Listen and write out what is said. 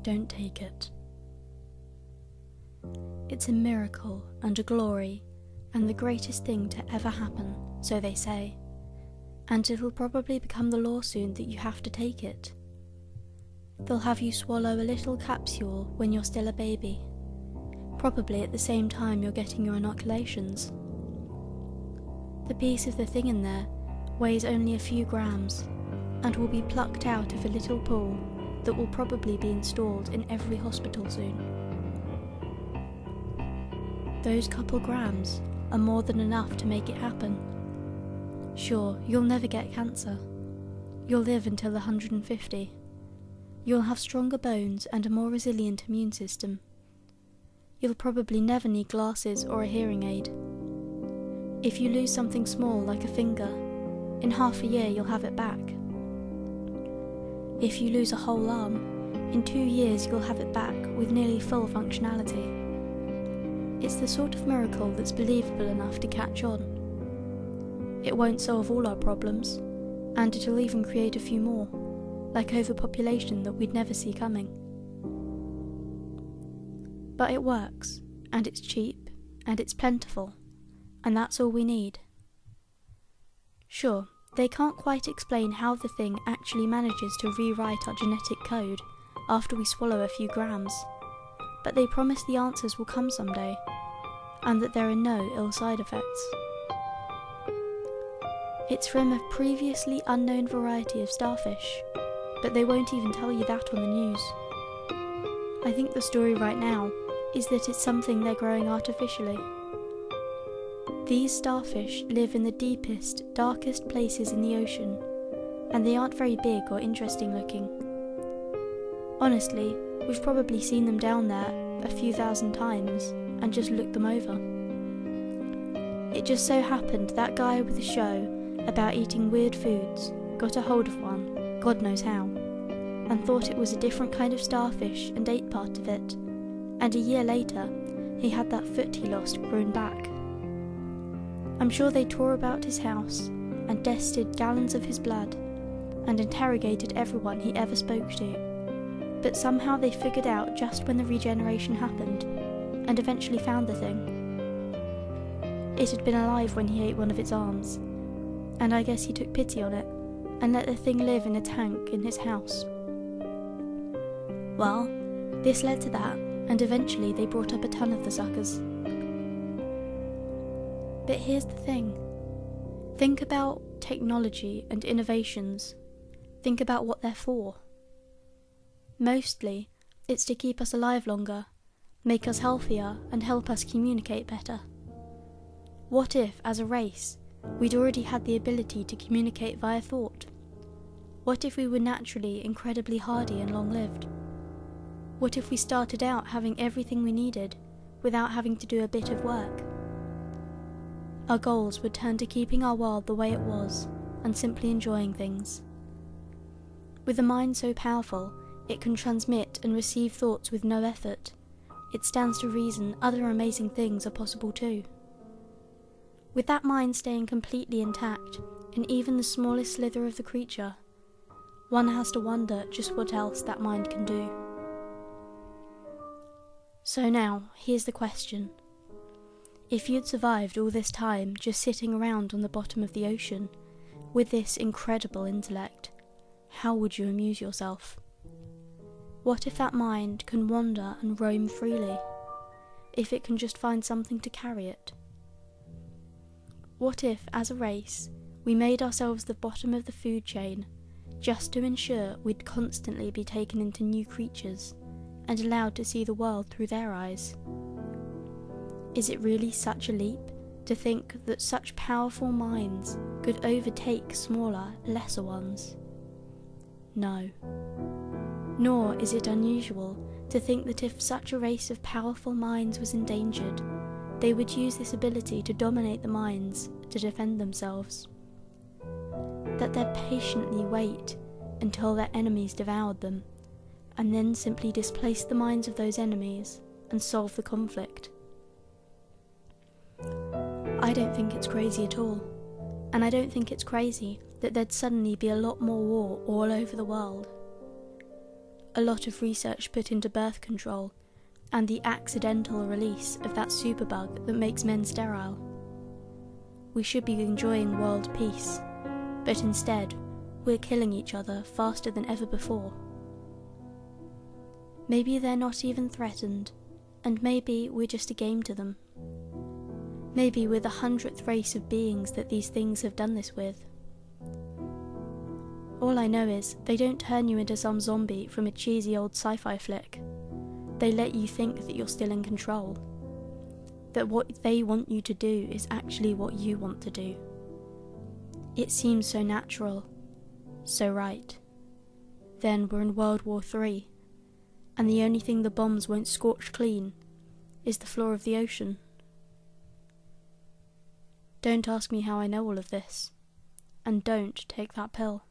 don't take it. It's a miracle and a glory, and the greatest thing to ever happen, so they say, and it'll probably become the law soon that you have to take it. They'll have you swallow a little capsule when you're still a baby, probably at the same time you're getting your inoculations. The piece of the thing in there weighs only a few grams, and will be plucked out of a little pool that will probably be installed in every hospital soon. Those couple grams are more than enough to make it happen. Sure, you'll never get cancer. You'll live until 150. You'll have stronger bones and a more resilient immune system. You'll probably never need glasses or a hearing aid. If you lose something small like a finger, in half a year you'll have it back. If you lose a whole arm, in 2 years you'll have it back with nearly full functionality. It's the sort of miracle that's believable enough to catch on. It won't solve all our problems, and it'll even create a few more, like overpopulation that we'd never see coming. But it works, and it's cheap, and it's plentiful, and that's all we need. Sure, they can't quite explain how the thing actually manages to rewrite our genetic code after we swallow a few grams, but they promise the answers will come someday, and that there are no ill side effects. It's from a previously unknown variety of starfish, but they won't even tell you that on the news. I think the story right now is that it's something they're growing artificially. These starfish live in the deepest, darkest places in the ocean, and they aren't very big or interesting looking. Honestly, we've probably seen them down there a few thousand times and just looked them over. It just so happened that guy with the show about eating weird foods got a hold of one, God knows how, and thought it was a different kind of starfish and ate part of it, and a year later he had that foot he lost grown back. I'm sure they tore about his house and tested gallons of his blood and interrogated everyone he ever spoke to, but somehow they figured out just when the regeneration happened and eventually found the thing. It had been alive when he ate one of its arms, and I guess he took pity on it and let the thing live in a tank in his house. Well, this led to that, and eventually they brought up a ton of the suckers. But here's the thing. Think about technology and innovations. Think about what they're for. Mostly, it's to keep us alive longer, make us healthier, and help us communicate better. What if, as a race, we'd already had the ability to communicate via thought? What if we were naturally incredibly hardy and long-lived? What if we started out having everything we needed without having to do a bit of work? Our goals would turn to keeping our world the way it was and simply enjoying things. With a mind so powerful, it can transmit and receive thoughts with no effort. It stands to reason other amazing things are possible too. With that mind staying completely intact, in even the smallest slither of the creature, one has to wonder just what else that mind can do. So now, here's the question. If you'd survived all this time just sitting around on the bottom of the ocean, with this incredible intellect, how would you amuse yourself? What if that mind can wander and roam freely? If it can just find something to carry it? What if, as a race, we made ourselves the bottom of the food chain, just to ensure we'd constantly be taken into new creatures, and allowed to see the world through their eyes? Is it really such a leap to think that such powerful minds could overtake smaller, lesser ones? No. Nor is it unusual to think that if such a race of powerful minds was endangered, they would use this ability to dominate the minds to defend themselves. That they'd patiently wait until their enemies devoured them, and then simply displace the minds of those enemies and solve the conflict. I don't think it's crazy at all, and I don't think it's crazy that there'd suddenly be a lot more war all over the world. a lot of research put into birth control and the accidental release of that superbug that makes men sterile. We should be enjoying world peace, but instead, we're killing each other faster than ever before. Maybe they're not even threatened, and maybe we're just a game to them. Maybe we're the 100th race of beings that these things have done this with. All I know is they don't turn you into some zombie from a cheesy old sci-fi flick. They let you think that you're still in control, that what they want you to do is actually what you want to do. It seems so natural, so right. Then we're in World War III, and the only thing the bombs won't scorch clean is the floor of the ocean. Don't ask me how I know all of this, and don't take that pill.